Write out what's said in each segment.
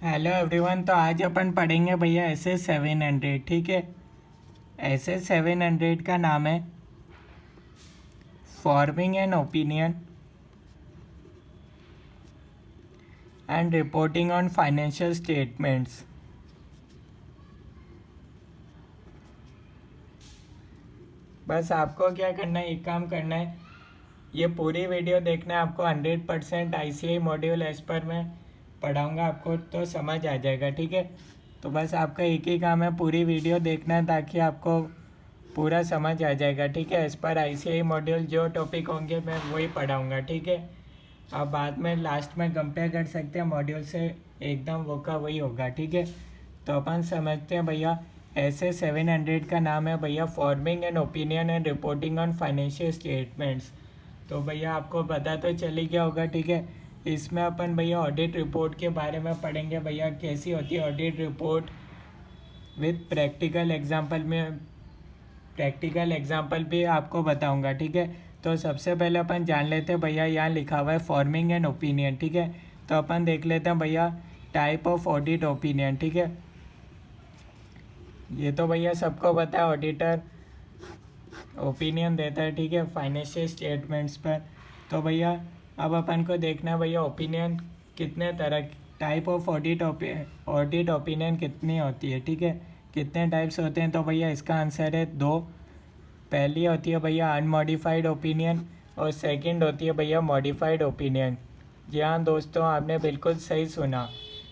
Hello everyone. तो आज अपन पढ़ेंगे भैया SS 700। ठीक है, SS 700 का नाम है forming an opinion and reporting on financial statements. बस आपको क्या करना है, एक काम करना है, ये पूरी वीडियो देखना है आपको। 100% ICAI मॉड्यूल एज पर मैं पढ़ाऊँगा आपको, तो समझ आ जाएगा। ठीक है, तो बस आपका एक ही काम है, पूरी वीडियो देखना है ताकि आपको पूरा समझ आ जाएगा। ठीक है, एज पर ICAI मॉड्यूल जो टॉपिक होंगे मैं वही पढ़ाऊँगा। ठीक है, आप बाद में लास्ट में कंपेयर कर सकते हैं मॉड्यूल से, एकदम वो का वही होगा। ठीक है, तो अपन समझते हैं भैया। SS 700 का नाम है भैया forming an opinion and reporting on financial statements. तो भैया आपको पता तो चल ही गया होगा। ठीक है, इसमें अपन भैया ऑडिट रिपोर्ट के बारे में पढ़ेंगे भैया, कैसी होती है audit report with practical example भी आपको बताऊंगा। ठीक है, तो सबसे पहले अपन जान लेते हैं भैया, यहाँ लिखा हुआ है फॉर्मिंग एन ओपिनियन। ठीक है, तो अपन देख लेते हैं भैया टाइप ऑफ ऑडिट ओपिनियन। ठीक है, ये तो भैया सबको पता है, ऑडिटर ओपिनियन देता है। ठीक है, फाइनेंशियल स्टेटमेंट्स पर। तो भैया अब अपन को देखना है भैया ओपिनियन कितने तरह, टाइप ऑफ ऑडिट ओपिनियन कितनी होती है। ठीक है, कितने टाइप्स होते हैं, तो भैया इसका आंसर है 2। पहली होती है भैया अनमॉडिफाइड ओपिनियन और सेकंड होती है भैया मॉडिफाइड ओपिनियन। जी हाँ दोस्तों, आपने बिल्कुल सही सुना,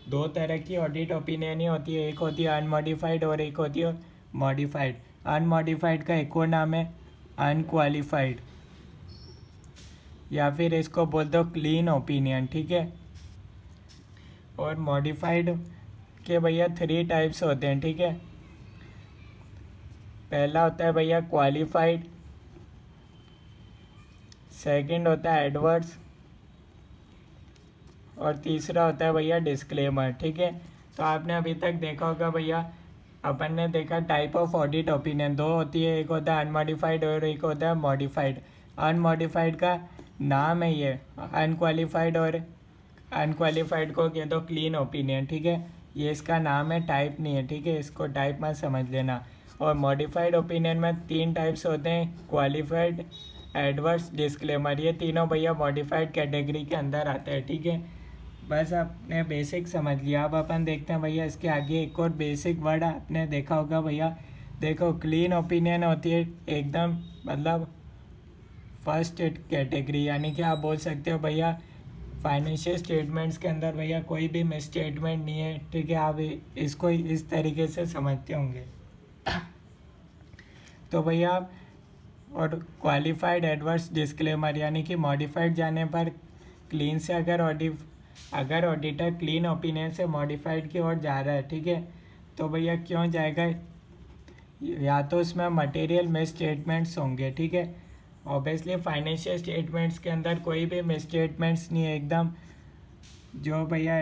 2 तरह की ऑडिट ओपिनियन ही होती है, एक होती है अनमॉडिफाइड और एक होती है मॉडिफाइड। अनमॉडिफाइड का एक और नाम है अनक्वालिफाइड, या फिर इसको बोल दो क्लीन ओपिनियन। ठीक है, और मॉडिफाइड के भैया 3 टाइप्स होते हैं। ठीक है, पहला होता है भैया क्वालिफाइड, सेकंड होता है एडवर्स और तीसरा होता है भैया डिस्क्लेमर। ठीक है, तो आपने अभी तक देखा होगा भैया, अपन ने देखा टाइप ऑफ ऑडिट ओपिनियन 2 होती है, एक होता है अनमॉडिफाइड और एक होता है मॉडिफाइड। अनमॉडिफाइड का नाम है ये, अनक्वालिफाइड और अनक्वालिफाइड को कह दो क्लीन ओपिनियन। ठीक है, ये इसका नाम है, टाइप नहीं है। ठीक है, इसको टाइप मत समझ लेना। और मॉडिफाइड ओपिनियन में 3 टाइप्स होते हैं, क्वालिफाइड, एडवर्स, डिस्क्लेमर। ये तीनों भैया मॉडिफाइड कैटेगरी के अंदर आते हैं। ठीक है, बस आपने बेसिक समझ लिया। अब अपन देखते हैं भैया इसके आगे एक और बेसिक वर्ड आपने देखा होगा भैया। देखो, क्लीन ओपिनियन होती है एकदम, मतलब फर्स्ट कैटेगरी, यानी कि आप बोल सकते हो भैया फाइनेंशियल स्टेटमेंट्स के अंदर भैया कोई भी मिस स्टेटमेंट नहीं है। ठीक है, आप इसको इस तरीके से समझते होंगे। तो भैया और क्वालिफाइड, एडवर्स, डिस्क्लेमर, यानी कि मॉडिफाइड जाने पर क्लीन से अगर ऑडिटर क्लीन ओपिनियन से मॉडिफाइड की ओर जा रहा है। ठीक है, तो भैया क्यों जाएगा, या तो उसमें मटेरियल मिस स्टेटमेंट्स होंगे। ठीक है, ऑब्वियसली फाइनेंशियल स्टेटमेंट्स के अंदर कोई भी मिस स्टेटमेंट्स नहीं है, एकदम जो भैया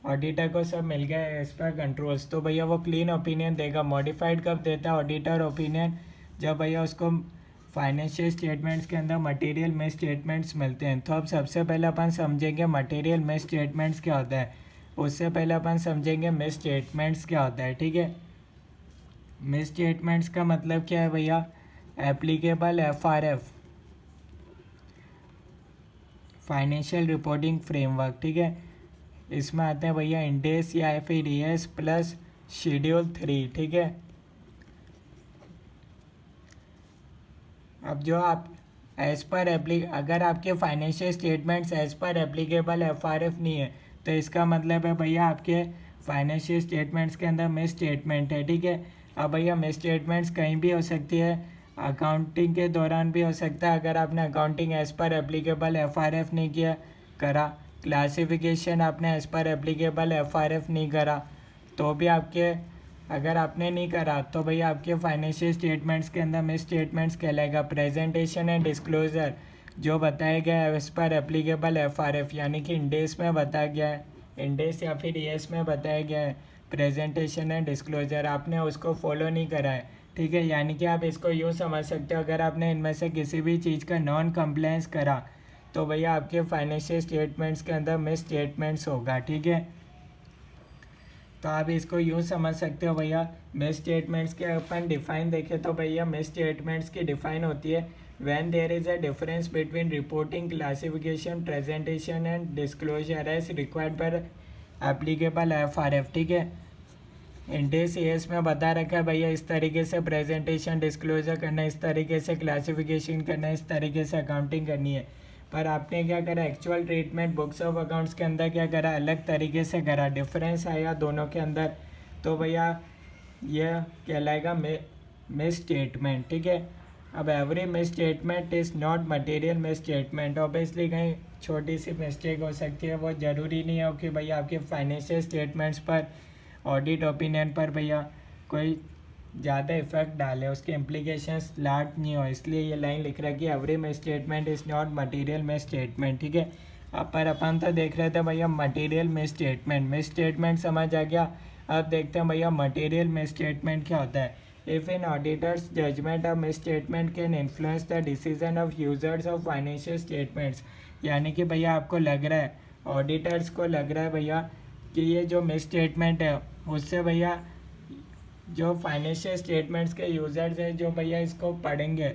ऑडिटर को सब मिल गया एज पर कंट्रोल्स, तो भैया वो क्लीन ओपिनियन देगा। मॉडिफाइड कब देता है ऑडिटर ओपिनियन, जब भैया उसको फाइनेंशियल स्टेटमेंट्स के अंदर मटेरियल मिस स्टेटमेंट्स मिलते हैं। तो अब सबसे पहले अपन समझेंगे मटेरियल मिस स्टेटमेंट्स क्या होता है, उससे पहले अपन समझेंगे मिस स्टेटमेंट्स क्या होता है। ठीक है, मिस स्टेटमेंट्स का मतलब क्या है भैया, applicable FRF, financial reporting framework. ठीक है, इसमें आते हैं भैया इंडेस या फिर ES प्लस शेड्यूल 3। ठीक है, अब जो आप अगर आपके financial statements as per applicable FRF नहीं है, तो इसका मतलब है भैया आपके फाइनेंशियल स्टेटमेंट्स के अंदर मिस स्टेटमेंट है। ठीक है, अब भैया मिस स्टेटमेंट्स कहीं भी हो सकती है, अकाउंटिंग के दौरान भी हो सकता है, अगर आपने accounting as per applicable FRF नहीं किया करा, क्लासिफिकेशन आपने एज पर एप्लीकेबल FRF नहीं करा, तो भी आपके, अगर आपने नहीं करा तो भैया आपके फाइनेंशियल स्टेटमेंट्स के अंदर मिस स्टेटमेंट्स कहलाएगा। प्रेजेंटेशन एंड डिस्क्लोजर जो बताया गया है एज पर एप्लीकेबल FRF, यानी कि इंडेस में बताया गया है, इंडेस या फिर ES में बताया गया है प्रेजेंटेशन एंड डिस्क्लोजर, आपने उसको फॉलो नहीं करा है। ठीक है, यानी कि आप इसको यूँ समझ सकते हो, अगर आपने इनमें से किसी भी चीज़ का नॉन कंप्लायंस करा तो भैया आपके फाइनेंशियल स्टेटमेंट्स के अंदर मिस स्टेटमेंट्स होगा। ठीक है, तो आप इसको यूँ समझ सकते हो भैया, मिस स्टेटमेंट्स के अपन डिफाइन देखें तो भैया मिस स्टेटमेंट्स की डिफाइन होती है when there is a difference between reporting, classification, presentation and disclosure as required per applicable FRF। ठीक है, इंडेस एस में बता रखा है भैया इस तरीके से प्रेजेंटेशन डिस्क्लोजर करना है, इस तरीके से क्लासिफिकेशन करना है, इस तरीके से अकाउंटिंग करनी है। पर आपने क्या करा, actual treatment books of accounts के अंदर क्या करा, अलग तरीके से करा, डिफरेंस आया दोनों के अंदर। तो भैया ये कहलाएगा मिस स्टेटमेंट। ठीक है, अब every miss statement is not material miss statement. Obviously कहीं छोटी सी मिस्टेक हो सकती है, वो ज़रूरी नहीं हो कि भैया आपके फाइनेंशियल स्टेटमेंट्स पर, ऑडिट ओपिनियन पर भैया कोई ज़्यादा इफेक्ट डाले, उसके इम्प्लीकेशंस लार्ज नहीं हो, इसलिए ये लाइन लिख रहा है कि every miss statement is not material miss statement. ठीक है, अब पर अपन तो देख रहे थे भैया मटेरियल मिस स्टेटमेंट समझ आ गया। अब देखते हैं भैया मटेरियल मिस स्टेटमेंट क्या होता है। If in auditor's judgement of misstatement can influence the decision of users of financial statements, यानी कि भैया आपको लग रहा है, ऑडिटर्स को लग रहा है भैया कि ये जो मिस स्टेटमेंट है उससे भैया जो फाइनेंशियल स्टेटमेंट्स के यूज़र्स हैं जो भैया इसको पढ़ेंगे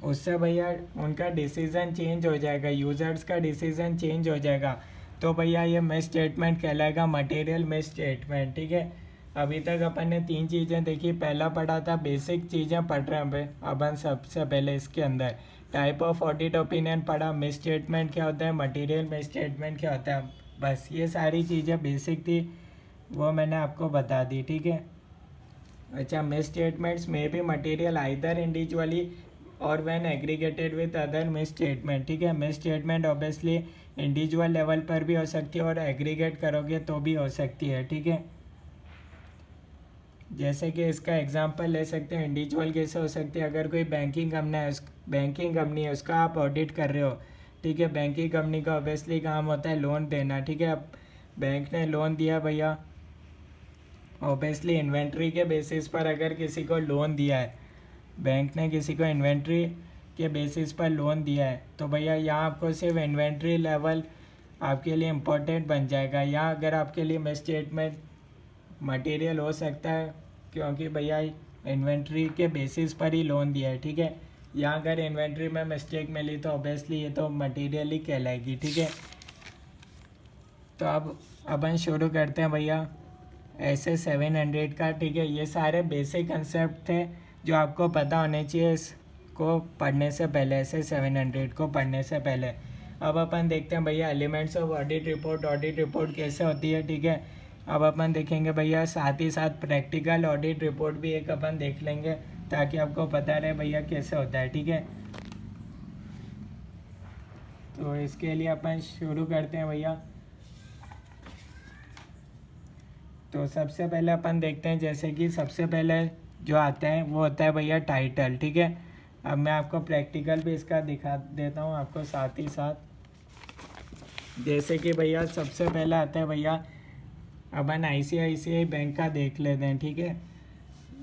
उससे भैया उनका डिसीज़न चेंज हो जाएगा, यूज़र्स का डिसीज़न चेंज हो जाएगा। तो भैया ये मिस स्टेटमेंट कहलाएगा मटेरियल मिस स्टेटमेंट। ठीक है, अभी तक अपन ने 3 चीज़ें देखी। पहला पढ़ा था, बेसिक चीज़ें पढ़ रहे हैं अपन सबसे पहले इसके अंदर। टाइप ऑफ ऑडिट ओपिनियन पढ़ा, मिस स्टेटमेंट क्या होता है, मटेरियल मिस स्टेटमेंट क्या होता है। बस ये सारी चीज़ें बेसिक थी, वो मैंने आपको बता दी। ठीक है, अच्छा, मिस स्टेटमेंट्स में भी मटेरियल आइदर इंडिविजुअली और when aggregated with other miss statement. ठीक है, miss statement obviously individual level पर भी हो सकती है और एग्रीगेट करोगे तो भी हो सकती है। ठीक है, जैसे कि इसका एग्जांपल ले सकते हैं, इंडिविजुअल कैसे हो सकती है, अगर कोई बैंकिंग कंपनी है उसका आप ऑडिट कर रहे हो। ठीक है, बैंकिंग कंपनी का ऑब्वियसली काम होता है लोन देना। ठीक है, अब बैंक ने लोन दिया भैया, ऑब्वियसली इन्वेंट्री के बेसिस पर अगर किसी को लोन दिया है, बैंक ने किसी को इन्वेंट्री के बेसिस पर लोन दिया है, तो भैया यहाँ आपको सिर्फ इन्वेंट्री लेवल आपके लिए इम्पोर्टेंट बन जाएगा। यहाँ अगर आपके लिए मिस स्टेटमेंट मटेरियल हो सकता है क्योंकि भैया इन्वेंट्री के बेसिस पर ही लोन दिया है। ठीक है, यहाँ अगर इन्वेंट्री में मिस्टेक मिली तो ऑब्वियसली ये तो मटेरियल ही कहलाएगी। ठीक है, तो अब अपन शुरू करते हैं भैया ऐसे 700 का। ठीक है, ये सारे बेसिक कंसेप्ट थे जो आपको पता होने चाहिए इसको पढ़ने से पहले, ऐसे 700 को पढ़ने से पहले। अब अपन देखते हैं भैया एलिमेंट्स ऑफ ऑडिट रिपोर्ट कैसे होती है। ठीक है, अब अपन देखेंगे भैया, साथ ही साथ प्रैक्टिकल ऑडिट रिपोर्ट भी एक अपन देख लेंगे ताकि आपको पता रहे भैया कैसे होता है। ठीक है, तो इसके लिए अपन शुरू करते हैं भैया। तो सबसे पहले अपन देखते हैं, जैसे कि सबसे पहले जो आता है वो होता है भैया टाइटल। ठीक है, अब मैं आपको प्रैक्टिकल भी इसका दिखा देता हूँ आपको साथ ही साथ। जैसे कि भैया सबसे पहले आता है भैया, अपन ICICI बैंक का देख लेते हैं। ठीक है,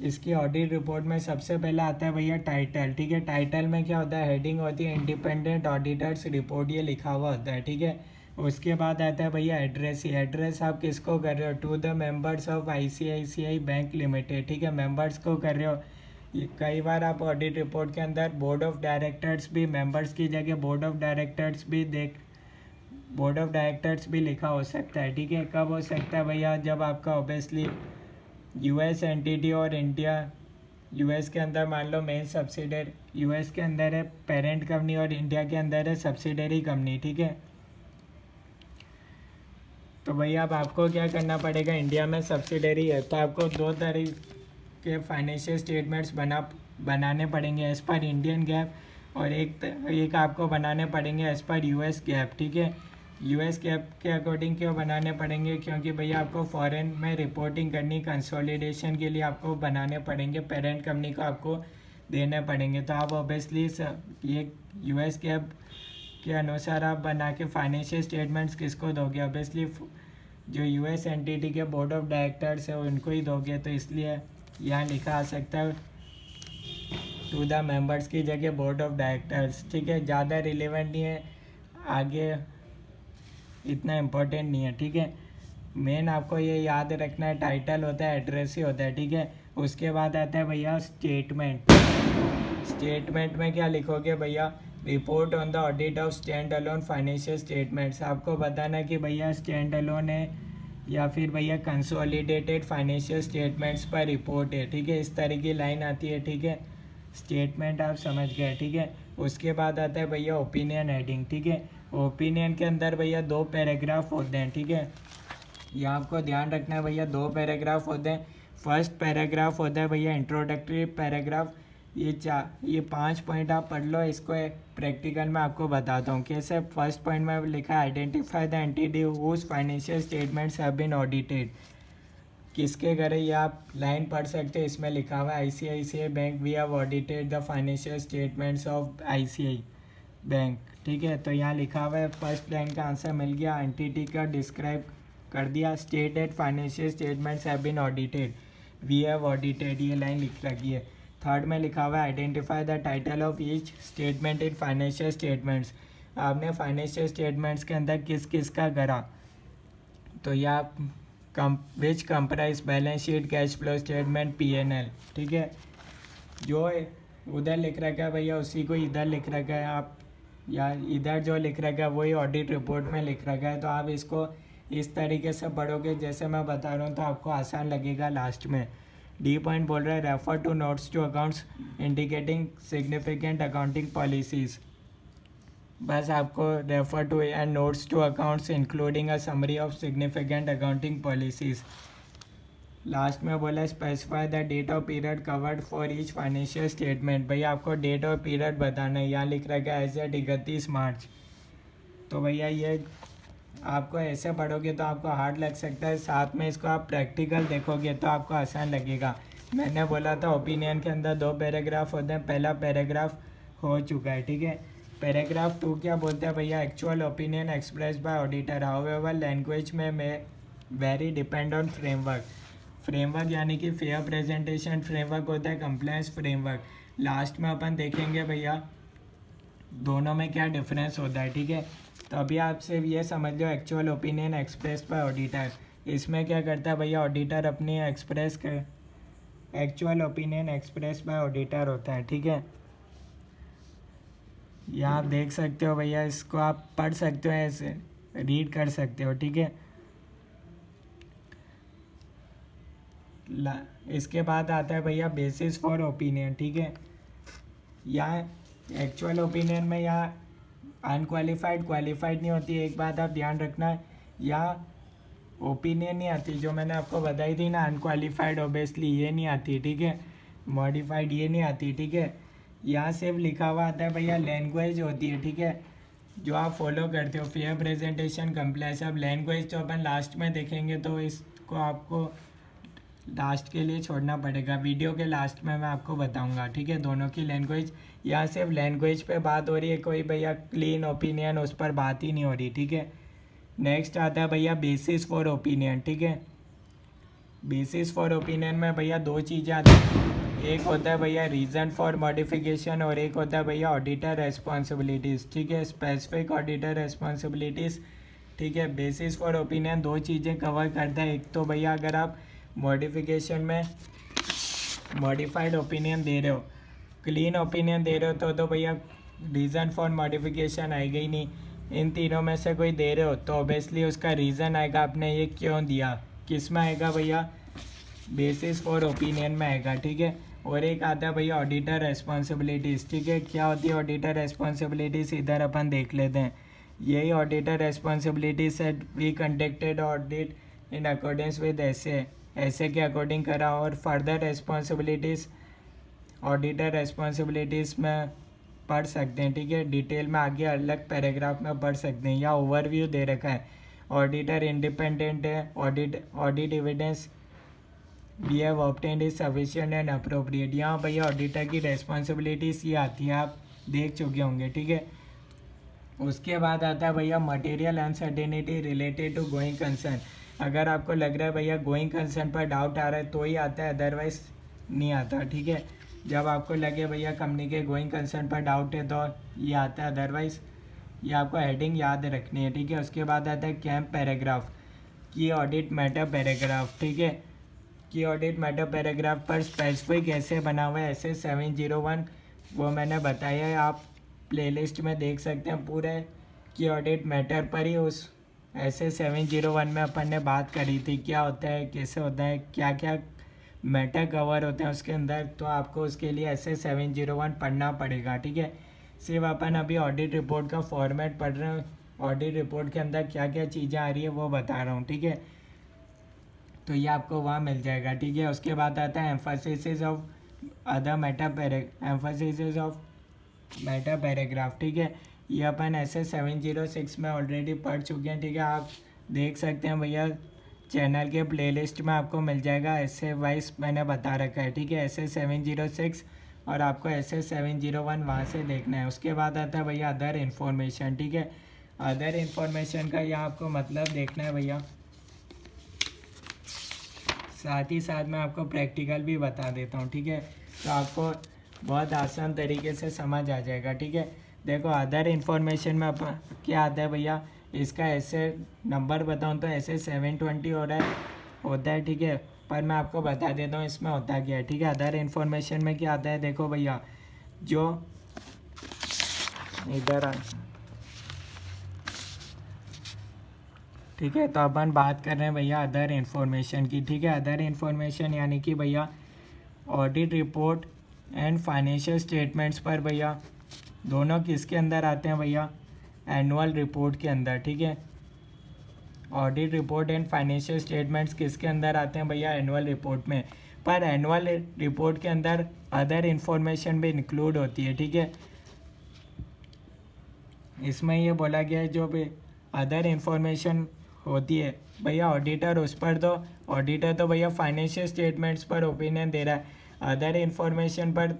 इसकी ऑडिट रिपोर्ट में सबसे पहले आता है भैया टाइटल। ठीक है, टाइटल में क्या होता है, हेडिंग होती है इंडिपेंडेंट ऑडिटर्स रिपोर्ट, ये लिखा हुआ होता है। ठीक है, उसके बाद आता है भैया एड्रेस। ही एड्रेस आप किसको कर रहे हो, to the members of ICICI bank limited. ठीक है, मेंबर्स को कर रहे हो। कई बार आप ऑडिट रिपोर्ट के अंदर बोर्ड ऑफ डायरेक्टर्स भी, मेंबर्स की जगह बोर्ड ऑफ डायरेक्टर्स भी लिखा हो सकता है। ठीक है, कब हो सकता है भैया, जब आपका ऑब्वियसली US एंटिटी और इंडिया, US के अंदर मान लो मेन सब्सिडरी US के अंदर है पेरेंट कंपनी और इंडिया के अंदर है सब्सिडरी कंपनी। ठीक है, तो भैया अब आपको क्या करना पड़ेगा, इंडिया में सब्सिडरी है तो आपको 2 तरीके फाइनेंशियल स्टेटमेंट्स बनाने पड़ेंगे एज़ पर इंडियन गैप, और एक आपको बनाने पड़ेंगे एज़ पर US गैप। ठीक है, US गैप के अकॉर्डिंग क्यों बनाने पड़ेंगे, क्योंकि भैया आपको फॉरेन में रिपोर्टिंग करनी, कंसोलिडेशन के लिए आपको बनाने पड़ेंगे, पेरेंट कंपनी को आपको देने पड़ेंगे। तो आप ऑब्वियसली ये US गैप के अनुसार आप बना के फाइनेंशियल स्टेटमेंट्स किसको दोगे, ऑब्वियसली जो US एंटिटी के बोर्ड ऑफ डायरेक्टर्स है उनको ही दोगे। तो इसलिए यहाँ लिखा आ सकता है टू द मेंबर्स की जगह बोर्ड ऑफ डायरेक्टर्स। ठीक है, ज़्यादा रिलेवेंट नहीं है, आगे इतना इम्पोर्टेंट नहीं है। ठीक है, मेन आपको ये याद रखना है, टाइटल होता है, एड्रेस ही होता है, ठीक है। उसके बाद आता है भैया स्टेटमेंट। स्टेटमेंट में क्या लिखोगे भैया, report on the audit of stand alone financial statements. आपको बताना है कि भैया स्टैंड अलोन है या फिर भैया कंसोलिडेटेड फाइनेंशियल स्टेटमेंट्स पर रिपोर्ट है, ठीक है। इस तरह की लाइन आती है, ठीक है। स्टेटमेंट आप समझ गए, ठीक है। उसके बाद आता है भैया ओपिनियन हेडिंग, ठीक है। ओपिनियन के अंदर भैया 2 पैराग्राफ होते हैं, ठीक है। ये आपको ध्यान रखना है भैया, 2 पैराग्राफ होते हैं। फर्स्ट पैराग्राफ होता है भैया इंट्रोडक्टरी पैराग्राफ। ये 5 पॉइंट आप पढ़ लो, इसको प्रैक्टिकल में आपको बताता हूँ कैसे। फर्स्ट पॉइंट में लिखा है identify the entity whose financial statements have been audited. किसके करे ये आप लाइन पढ़ सकते हैं, इसमें लिखा हुआ है ICICI bank we have audited the financial statements of ICI bank, ठीक है। तो यहाँ लिखा हुआ है, फर्स्ट लाइन का आंसर मिल गया। एंटिटी का डिस्क्राइब कर दिया, state that financial statements have been audited, we have audited, ये लाइन लिख रखी है। थर्ड में लिखा हुआ है identify the title of each statement in financial statements. आपने फाइनेंशियल स्टेटमेंट्स के अंदर किस किस का करा, तो ये आप which comprise balance sheet, cash flow statement, PNL, ठीक है। जो उधर लिख रखा है भैया उसी को इधर लिख रखा है आप, या इधर जो लिख रखा है वही ऑडिट रिपोर्ट में लिख रखा है। तो आप इसको इस तरीके से पढ़ोगे जैसे मैं बता रहा हूँ, तो आपको आसान लगेगा लास्ट में। डी पॉइंट बोल रहा है refer to notes to accounts indicating significant accounting policies. बस आपको refer to and notes to accounts including a summary of significant accounting policies. Last में बोला specify the date of period covered for each financial statement. भैया आपको date और period बताना है, यहाँ लिख रखा है एज एट 31 मार्च। तो भैया ये आपको ऐसे पढ़ोगे तो आपको हार्ड लग सकता है, साथ में इसको आप प्रैक्टिकल देखोगे तो आपको आसान लगेगा। मैंने बोला था ओपिनियन के अंदर 2 पैराग्राफ होते हैं, पहला पैराग्राफ हो चुका है, ठीक है। पैराग्राफ 2 क्या बोलते हैं भैया, actual opinion express by auditor however language में very depend on framework. Framework यानी कि फेयर प्रेजेंटेशन फ्रेमवर्क होता है, कंप्लायंस फ्रेमवर्क। लास्ट में अपन देखेंगे भैया दोनों में क्या डिफरेंस होता है, ठीक है। तो अभी आप सिर्फ ये समझ लो actual opinion express by auditor. इसमें क्या करता है भैया, ऑडिटर अपनी actual opinion express by auditor होता है, ठीक है। यहाँ आप देख सकते हो भैया, इसको आप पढ़ सकते हो, ऐसे रीड कर सकते हो, ठीक है। इसके बाद आता है भैया बेसिस फॉर ओपिनियन, ठीक है। यहाँ एक्चुअल ओपिनियन में यहाँ अनक्वालिफाइड क्वालिफाइड नहीं होती है, एक बात आप ध्यान रखना। यहाँ ओपिनियन नहीं आती, जो मैंने आपको बताई थी ना, अनक्वालिफाइड ओबियसली ये नहीं आती, ठीक है। मॉडिफाइड ये नहीं आती, ठीक है। यहाँ सिर्फ लिखा हुआ आता है भैया लैंग्वेज होती है, ठीक है, जो आप फॉलो करते हो, फेयर प्रेजेंटेशन कंप्लायंस। अब लैंग्वेज तो अपन लास्ट में देखेंगे, तो इसको आपको लास्ट के लिए छोड़ना पड़ेगा, वीडियो के लास्ट में मैं आपको बताऊंगा, ठीक है, दोनों की लैंग्वेज। यहाँ सिर्फ लैंग्वेज पे बात हो रही है, कोई भैया क्लीन ओपिनियन उस पर बात ही नहीं हो रही, ठीक है। नेक्स्ट आता है भैया बेसिस फॉर ओपिनियन, ठीक है। बेसिस फॉर ओपिनियन में भैया 2 चीज़ें आती हैं, एक होता है भैया रीज़न फॉर मॉडिफिकेशन और एक होता है भैया ऑडिटर रेस्पॉन्सिबिलिटीज़, ठीक है, स्पेसिफिक ऑडिटर रेस्पॉन्सिबिलिटीज़, ठीक है। बेसिस फॉर ओपिनियन 2 चीज़ें कवर करता है। एक तो भैया अगर आप मॉडिफिकेशन में मॉडिफाइड ओपिनियन दे रहे हो, क्लीन ओपिनियन दे रहे हो, तो भैया रीज़न फॉर मॉडिफिकेशन आएगा ही नहीं। इन तीनों में से कोई दे रहे हो तो ऑब्वियसली उसका रीज़न आएगा, आपने ये क्यों दिया, किस में आएगा भैया, बेसिस फॉर ओपिनियन में आएगा, ठीक है। और एक आता है भैया ऑडिटर रेस्पॉन्सिबिलिटीज़, ठीक है। क्या होती है ऑडिटर रेस्पॉन्सिबिलिटीज़, इधर अपन देख लेते हैं। यही auditor responsibilities set we conducted audit in accordance with ऐसे के अकॉर्डिंग करा। और फर्दर रेस्पॉन्सिबिलिटीज़ ऑडिटर रेस्पॉन्सिबिलिटीज़ में पढ़ सकते हैं, ठीक है, डिटेल में आगे अलग पैराग्राफ में पढ़ सकते हैं। या ओवरव्यू दे रखा है, ऑडिटर इंडिपेंडेंट है, audit evidence we have obtained is sufficient and appropriate. यहाँ भैया ऑडिटर की रेस्पॉन्सिबिलिटीज़ ये आती है, आप देख चुके होंगे, ठीक है। उसके बाद आता है भैया material uncertainty related to going concern. अगर आपको लग रहा है भैया गोइंग कंसर्न पर डाउट आ रहा है तो ही आता है, अदरवाइज नहीं आता, ठीक है। जब आपको लगे भैया कंपनी के गोइंग कंसर्न पर डाउट है तो ये आता है, अदरवाइज ये आपको हेडिंग याद रखनी है, ठीक है। उसके बाद आता है कैंप पैराग्राफ। की ऑडिट मैटर पैराग्राफ, ठीक है। की ऑडिट मैटर पैराग्राफ पर स्पेसिफिक ऐसे बना हुआ है ऐसे 701, वो मैंने बताया है, आप प्लेलिस्ट में देख सकते हैं पूरे की ऑडिट मैटर पर ही। उस ऐसे 701 में अपन ने बात करी थी क्या होता है, कैसे होता है, क्या क्या मैटर कवर होते हैं उसके अंदर, तो आपको उसके लिए ऐसे 701 पढ़ना पड़ेगा, ठीक है। सिर्फ अपन अभी ऑडिट रिपोर्ट का फॉर्मेट पढ़ रहे हैं, ऑडिट रिपोर्ट के अंदर क्या क्या चीज़ें आ रही है वो बता रहा हूँ, ठीक है। तो ये आपको वहाँ मिल जाएगा, ठीक है। उसके बाद आता है emphasis of other emphasis of matter paragraph, ठीक है। ये अपन ऐसे 706 में ऑलरेडी पढ़ चुके हैं, ठीक है। आप देख सकते हैं भैया चैनल के प्लेलिस्ट में आपको मिल जाएगा, ऐसे वाइज मैंने बता रखा है, ठीक है। ऐसे 706 और आपको ऐसे 701 वहाँ से देखना है। उसके बाद आता है भैया अदर इन्फॉर्मेशन, ठीक है। अदर इन्फॉर्मेशन का यहाँ आपको मतलब देखना है भैया, साथ ही साथ मैं आपको प्रैक्टिकल भी बता देता हूँ, ठीक है। तो आपको बहुत आसान तरीके से समझ आ जाएगा, ठीक है। देखो अदर इन्फॉर्मेशन में क्या आता है भैया, इसका ऐसे नंबर बताऊँ तो ऐसे 720 होता है, ठीक है। पर मैं आपको बता देता हूँ इसमें होता क्या है, ठीक है। अदर इन्फॉर्मेशन में क्या आता है, देखो भैया जो इधर ठीक है, तो अपन बात कर रहे हैं भैया अदर इन्फॉर्मेशन की, ठीक है। अदर इन्फॉर्मेशन यानी कि भैया audit report and financial statements पर भैया दोनों किसके अंदर आते हैं भैया, एनुअल रिपोर्ट के अंदर, ठीक है। Audit report and financial statements किसके अंदर आते हैं भैया, एनुअल रिपोर्ट में। पर एनुअल रिपोर्ट के अंदर अदर इन्फॉर्मेशन भी इंक्लूड होती है, ठीक है। इसमें ये बोला गया है जो भी अदर इन्फॉर्मेशन होती है भैया ऑडिटर उस पर, तो ऑडिटर तो भैया फाइनेंशियल स्टेटमेंट्स पर ओपिनियन दे रहा है, अदर इन्फॉर्मेशन पर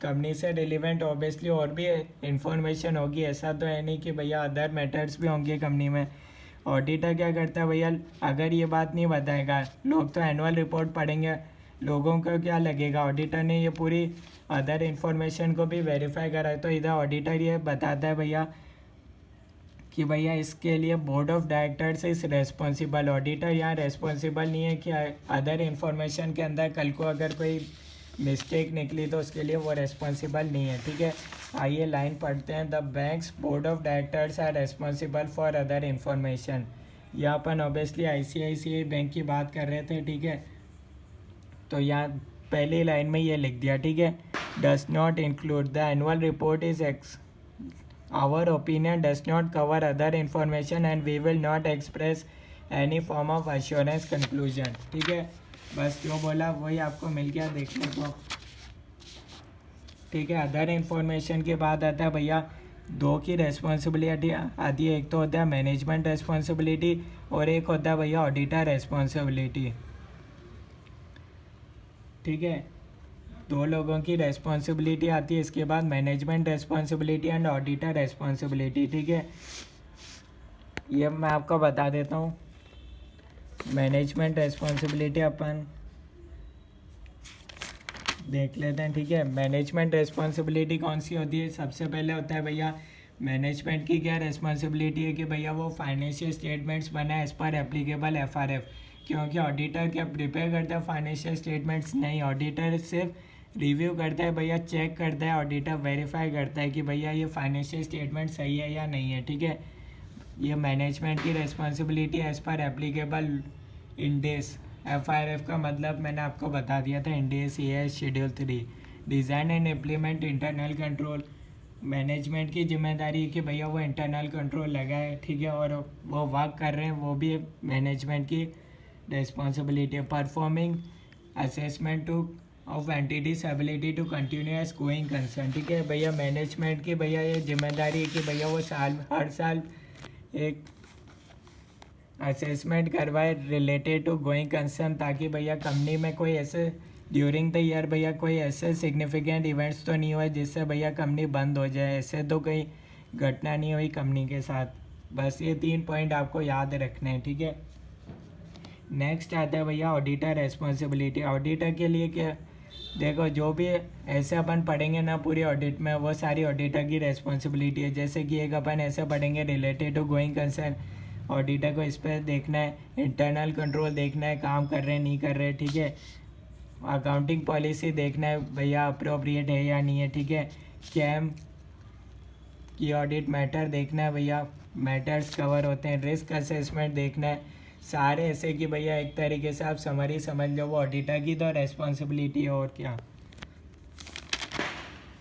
कंपनी से रिलेवेंट ऑब्वियसली और भी इन्फॉर्मेशन होगी, ऐसा तो है नहीं कि भैया अदर मैटर्स भी होंगे कंपनी में। ऑडिटर क्या करता है भैया, अगर ये बात नहीं बताएगा, लोग तो एनुअल रिपोर्ट पढ़ेंगे, लोगों को क्या लगेगा ऑडिटर ने ये पूरी अदर इन्फॉर्मेशन को भी वेरीफाई करा है, तो इधर ऑडिटर ये बताता है भैया कि भैया इसके लिए बोर्ड ऑफ डायरेक्टर्स इस रेस्पॉन्सिबल, ऑडिटर यहाँ रेस्पॉन्सिबल नहीं है कि अदर इन्फॉर्मेशन के अंदर कल को अगर कोई मिस्टेक निकली तो उसके लिए वो रेस्पॉन्सिबल नहीं है, ठीक है। आइए लाइन पढ़ते हैं, the bank's board of directors are responsible for other information. यहाँ अपन ऑब्वियसली ICICI बैंक की बात कर रहे थे, ठीक है। तो यहाँ पहली लाइन में ये लिख दिया, ठीक है, does not include the annual report is our opinion does not cover other information and we will not express any form of assurance conclusion, ठीक है। बस जो बोला वही आपको मिल गया देखने को, ठीक है। अदर इन्फॉर्मेशन के बाद आता है भैया दो की रेस्पॉन्सिबिलिटी आती है, एक तो होता है मैनेजमेंट रेस्पॉन्सिबिलिटी और एक होता है भैया ऑडिटर रेस्पॉन्सिबिलिटी, ठीक है। दो लोगों की रेस्पॉन्सिबिलिटी आती है, इसके बाद management responsibility and auditor responsibility, ठीक है। ये मैं आपको बता देता हूँ, मैनेजमेंट रेस्पॉन्सिबिलिटी अपन देख लेते हैं, ठीक है। मैनेजमेंट रेस्पॉन्सिबिलिटी कौन सी होती है, सबसे पहले होता है भैया मैनेजमेंट की क्या रेस्पॉन्सिबिलिटी है कि भैया वो फाइनेंशियल स्टेटमेंट्स बनाए एज पर एप्लीकेबल FRF, क्योंकि ऑडिटर क्या प्रिपेयर करता है फाइनेंशियल स्टेटमेंट्स, नहीं, ऑडिटर सिर्फ रिव्यू करता है भैया, चेक करता है, ऑडिटर वेरीफाई करता है कि भैया ये फाइनेंशियल स्टेटमेंट सही है या नहीं है, ठीक है। ये मैनेजमेंट की रेस्पॉन्सिबिलिटी एज पर एप्लीकेबल इंडेस, FRF का मतलब मैंने आपको बता दिया था, इंडेस ये है schedule 3। Design and implement internal control, management की जिम्मेदारी है कि भैया वो इंटरनल कंट्रोल लगाए, ठीक है, और वो वर्क कर रहे हैं, वो भी मैनेजमेंट की रेस्पॉन्सिबिलिटी है। Performing assessment to of entity's ability to continue as going concern, ठीक है। भैया मैनेजमेंट की भैया ये जिम्मेदारी है कि भैया वो हर साल एक असेसमेंट करवाए रिलेटेड टू गोइंग कंसर्न, ताकि भैया कंपनी में कोई ऐसे ड्यूरिंग द ईयर भैया कोई ऐसे सिग्निफिकेंट इवेंट्स तो नहीं हुए जिससे भैया कंपनी बंद हो जाए, ऐसे तो कोई घटना नहीं हुई कंपनी के साथ। बस ये 3 पॉइंट आपको याद रखने हैं, ठीक है। नेक्स्ट आता है भैया ऑडिटर रेस्पॉन्सिबिलिटी। ऑडिटर के लिए क्या, देखो जो भी ऐसे अपन पढ़ेंगे ना पूरी ऑडिट में, वो सारी ऑडिटर की रेस्पॉन्सिबिलिटी है। जैसे कि एक अपन ऐसे पढ़ेंगे related to going concern, auditor को इस पर देखना है, इंटरनल कंट्रोल देखना है काम कर रहे हैं नहीं कर रहे, ठीक है। अकाउंटिंग पॉलिसी देखना है भैया अप्रोप्रिएट है या नहीं है, ठीक है। कैम की ऑडिट मैटर देखना है भैया, मैटर्स कवर होते हैं। रिस्क असेसमेंट देखना है, सारे ऐसे कि भैया एक तरीके से आप समरी समझ लो वो ऑडिटर की तो रेस्पॉन्सिबिलिटी है और क्या,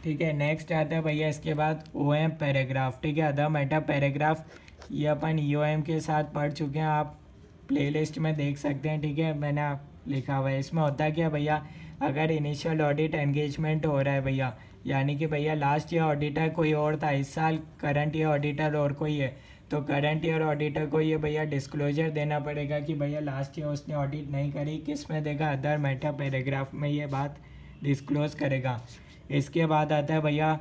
ठीक है। नेक्स्ट आता है भैया इसके बाद OM पैराग्राफ, ठीक है। अदर मैटर पैराग्राफ ये अपन EOM के साथ पढ़ चुके हैं, आप प्लेलिस्ट में देख सकते हैं, ठीक है। मैंने लिखा हुआ है। इसमें होता क्या भैया, अगर इनिशियल ऑडिट एंगेजमेंट हो रहा है भैया, यानी कि भैया लास्ट ईयर ऑडिटर कोई और था, इस साल करंट ईयर ऑडिटर और कोई है, तो करंट ईयर ऑडिटर को ये भैया डिस्क्लोजर देना पड़ेगा कि भैया लास्ट ईयर उसने ऑडिट नहीं करी। किस में देगा, अदर मैटर पैराग्राफ में ये बात डिस्क्लोज करेगा। इसके बाद आता है भैया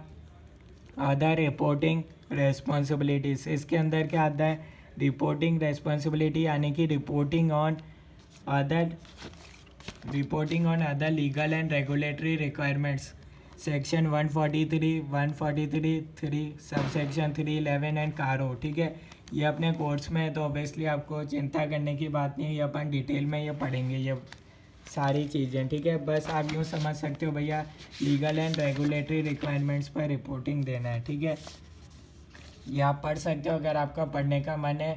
अदर रिपोर्टिंग रेस्पॉन्सिबिलिटीज़। इसके अंदर क्या आता है, रिपोर्टिंग रेस्पॉन्सिबिलिटी यानी कि reporting on other legal and regulatory requirements. Section 143, 143(3), sub section 311 and कारो, ठीक है। ये अपने कोर्स में है तो ऑब्वियसली आपको चिंता करने की बात नहीं है, ये अपन डिटेल में ये पढ़ेंगे ये सारी चीज़ें, ठीक है। बस आप यूँ समझ सकते हो भैया लीगल एंड रेगुलेटरी रिक्वायरमेंट्स पर रिपोर्टिंग देना है, ठीक है। ये आप पढ़ सकते हो अगर आपका पढ़ने का मन है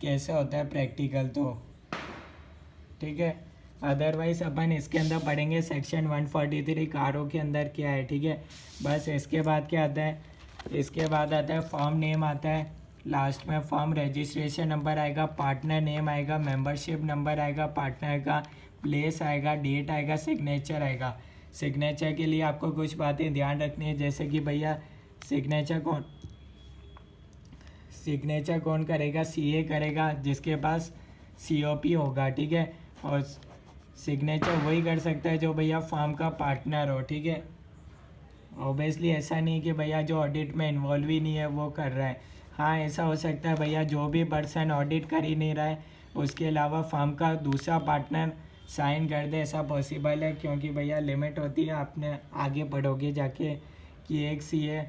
कैसे होता है प्रैक्टिकल तो, ठीक है। अदरवाइज अपन इसके अंदर पढ़ेंगे सेक्शन 143 कारो के अंदर क्या है, ठीक है। बस इसके बाद क्या आता है, इसके बाद आता है फॉर्म नेम आता है, लास्ट में फॉर्म रजिस्ट्रेशन नंबर आएगा, पार्टनर नेम आएगा, मेंबरशिप नंबर आएगा पार्टनर का, प्लेस आएगा, डेट आएगा, सिग्नेचर आएगा। सिग्नेचर के लिए आपको कुछ बातें ध्यान रखनी है, जैसे कि भैया सिग्नेचर कौन करेगा, CA करेगा जिसके पास COP होगा, ठीक है। और सिग्नेचर वही कर सकता है जो भैया फॉर्म का पार्टनर हो, ठीक है। ऑब्वियसली ऐसा नहीं कि भैया जो ऑडिट में इन्वॉल्व ही नहीं है वो कर रहा है। हाँ ऐसा हो सकता है भैया जो भी पर्सन ऑडिट कर ही नहीं रहा है उसके अलावा फॉर्म का दूसरा पार्टनर साइन कर दे, ऐसा पॉसिबल है, क्योंकि भैया लिमिट होती है, आपने आगे पढ़ोगे जाके कि एक CA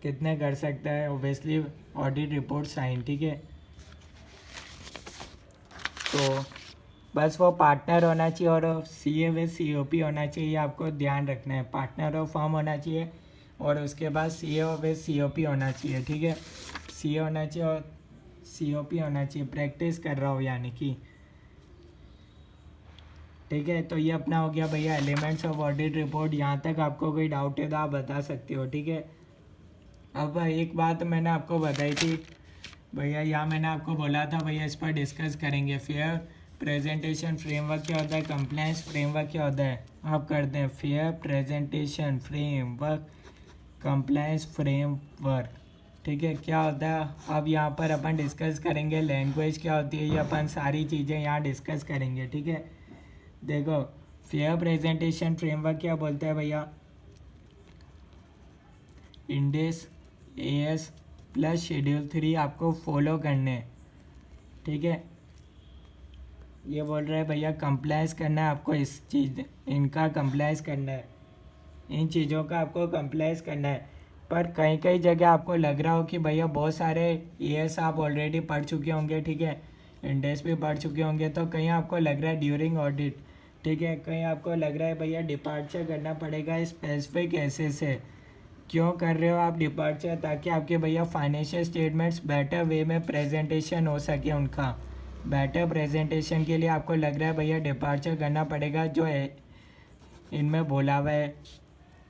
कितने कर सकता है ऑब्वियसली ऑडिट रिपोर्ट साइन, ठीक है। तो बस वो पार्टनर होना चाहिए और CA विद COP होना चाहिए, आपको ध्यान रखना है। पार्टनर ऑफ फॉर्म होना चाहिए और उसके बाद CA विद COP होना चाहिए, ठीक है। CA होना चाहिए और COP होना चाहिए, प्रैक्टिस कर रहा हो यानी कि, ठीक है। तो ये अपना हो गया भैया एलिमेंट्स ऑफ ऑडिट रिपोर्ट। यहाँ तक आपको कोई डाउट है तो आप बता सकते हो, ठीक है। अब एक बात मैंने आपको बताई थी भैया, यहाँ मैंने आपको बोला था भैया इस पर डिस्कस करेंगे। फेयर प्रेजेंटेशन फ्रेमवर्क क्या होता है, कंप्लायंस फ्रेमवर्क क्या होता है, आप करते हैं fair presentation framework, compliance framework, ठीक है। क्या होता है अब यहाँ पर अपन डिस्कस करेंगे, लैंग्वेज क्या होती है, ये अपन सारी चीज़ें यहाँ डिस्कस करेंगे, ठीक है। देखो फेयर प्रेजेंटेशन फ्रेमवर्क क्या बोलता है भैया, इंडेस AS प्लस शेड्यूल 3 आपको फॉलो करने, ठीक है। ये बोल रहा है भैया कंप्लायंस करना है आपको, इस चीज़ इनका कंप्लायंस करना है, इन चीज़ों का आपको कंप्लायंस करना है। पर कई कई जगह आपको लग रहा हो कि भैया बहुत सारे AS आप ऑलरेडी पढ़ चुके होंगे, ठीक है, इंडेस भी पढ़ चुके होंगे, तो कहीं आपको लग रहा है ड्यूरिंग ऑडिट, ठीक है, कहीं आपको लग रहा है भैया डिपार्चर करना पड़ेगा स्पेसिफिक ऐसे से। क्यों कर रहे हो आप डिपार्चर, ताकि आपके भैया फाइनेंशियल स्टेटमेंट्स बेटर वे में प्रेजेंटेशन हो सके, उनका बेटर प्रेजेंटेशन के लिए आपको लग रहा है भैया डिपार्चर करना पड़ेगा, जो है इनमें बोला हुआ है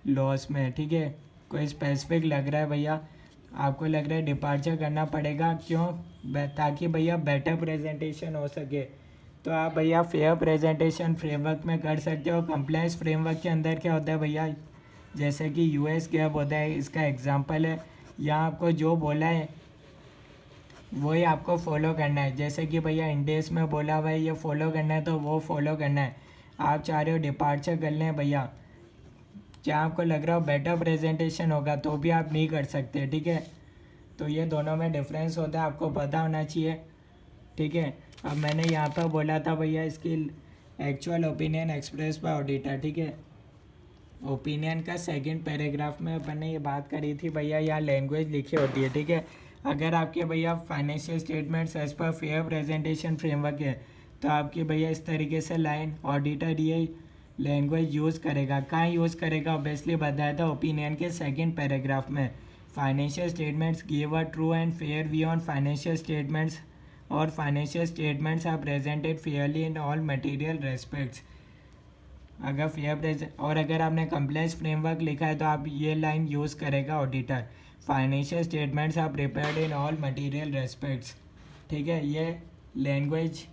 लॉस में, ठीक है। कोई स्पेसिफिक लग रहा है भैया आपको लग रहा है डिपार्चर करना पड़ेगा, क्यों, ताकि भैया बेटर प्रेजेंटेशन हो सके। तो आप भैया फेयर प्रेजेंटेशन फ्रेमवर्क में कर सकते हो। कंप्लायंस फ्रेमवर्क के अंदर क्या होता है भैया, जैसे कि US गैप होता है, इसका एग्जांपल है, यहाँ आपको जो बोला है वही आपको फॉलो करना है। जैसे कि भैया इंडेस में बोला हुआ है ये फॉलो करना है तो वो फॉलो करना है। आप चाह रहे हो डिपार्चर कर लें भैया, जहाँ आपको लग रहा हो बेटर प्रेजेंटेशन होगा तो भी आप नहीं कर सकते, ठीक है। तो ये दोनों में डिफरेंस होता है, आपको पता होना चाहिए, ठीक है। अब मैंने यहाँ पर बोला था भैया इसकी actual opinion express by auditor, ठीक है। ओपिनियन का सेकंड पैराग्राफ में अपन ने ये बात करी थी भैया, यहाँ लैंग्वेज लिखी होती है, ठीक है। अगर आपके भैया financial statements as per fair presentation framework है तो आपकी भैया इस तरीके से लाइन ऑडिटर ये लैंग्वेज यूज़ करेगा। कहाँ यूज़ करेगा? ऑब्वियसली बताया था ओपिनियन के सेकंड पैराग्राफ में। Financial statements give a true and fair view on financial statements और financial statements are presented fairly in all material respects. अगर अगर आपने कंप्लेक्स फ्रेमवर्क लिखा है तो आप ये लाइन यूज़ करेगा auditor. Financial statements are prepared in all material respects. ठीक है, ये लैंग्वेज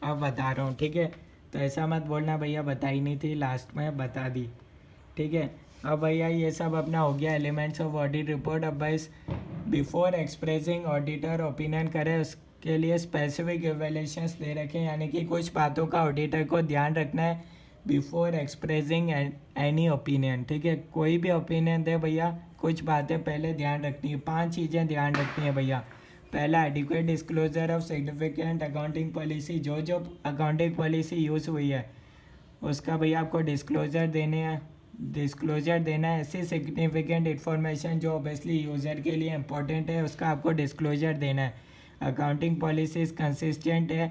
अब बता रहा हूँ। ठीक है, तो ऐसा मत बोलना भैया बताई नहीं थी, लास्ट में बता दी। ठीक है, अब भैया ये सब अपना हो गया एलिमेंट्स ऑफ ऑडिट रिपोर्ट। अब भाई बिफोर एक्सप्रेसिंग ऑडिटर ओपिनियन करे उसके लिए स्पेसिफिक इवैल्यूएशंस दे रखे हैं, यानी कि कुछ बातों का ऑडिटर को ध्यान रखना है बिफोर एक्सप्रेसिंग एनी ओपिनियन। ठीक है, कोई भी ओपिनियन दे भैया कुछ बातें पहले ध्यान रखनी है, 5 चीज़ें ध्यान रखनी है भैया। पहला, adequate disclosure of significant accounting policy. जो अकाउंटिंग पॉलिसी यूज़ हुई है उसका भैया आपको डिस्क्लोजर देना है। ऐसी सिग्निफिकेंट इन्फॉर्मेशन जो ऑब्वियसली यूज़र के लिए इंपॉर्टेंट है उसका आपको डिस्क्लोजर देना है। अकाउंटिंग पॉलिसीज कंसिस्टेंट है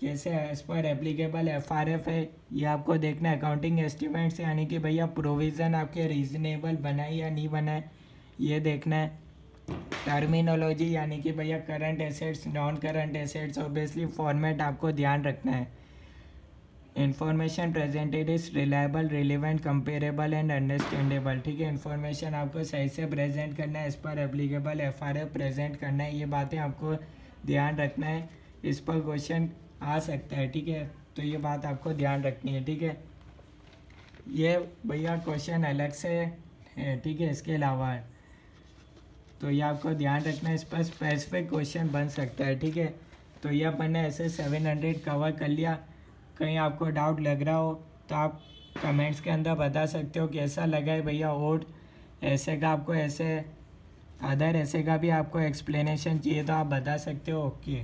कैसे एज पर एप्लीकेबल FRF है ये आपको देखना है। अकाउंटिंग एस्टिमेट्स यानी कि भैया प्रोविज़न आपके रीजनेबल बनाए या नहीं बनाए ये देखना है। टर्मिनोलॉजी यानी कि भैया current assets, non current assets, obviously format आपको ध्यान रखना है। Information presented is reliable, relevant, comparable and understandable. ठीक है, इन्फॉर्मेशन आपको सही से प्रेजेंट करना है, इस पर एप्लीकेबल FRF प्रेजेंट करना है, ये बातें आपको ध्यान रखना है। इस पर क्वेश्चन आ सकता है। ठीक है, तो ये बात आपको ध्यान रखनी है। ठीक है, ये भैया क्वेश्चन अलग से है। ठीक है, इसके अलावा है तो ये आपको ध्यान रखना है, इस पर स्पेसिफिक क्वेश्चन बन सकता है। ठीक है, तो ये अपन ने ऐसे 700 कवर कर लिया। कहीं आपको डाउट लग रहा हो तो आप कमेंट्स के अंदर बता सकते हो कैसा लगा है भैया। और ऐसे का आपको ऐसे अदर ऐसे का भी आपको एक्सप्लेनेशन चाहिए तो आप बता सकते हो। ओके।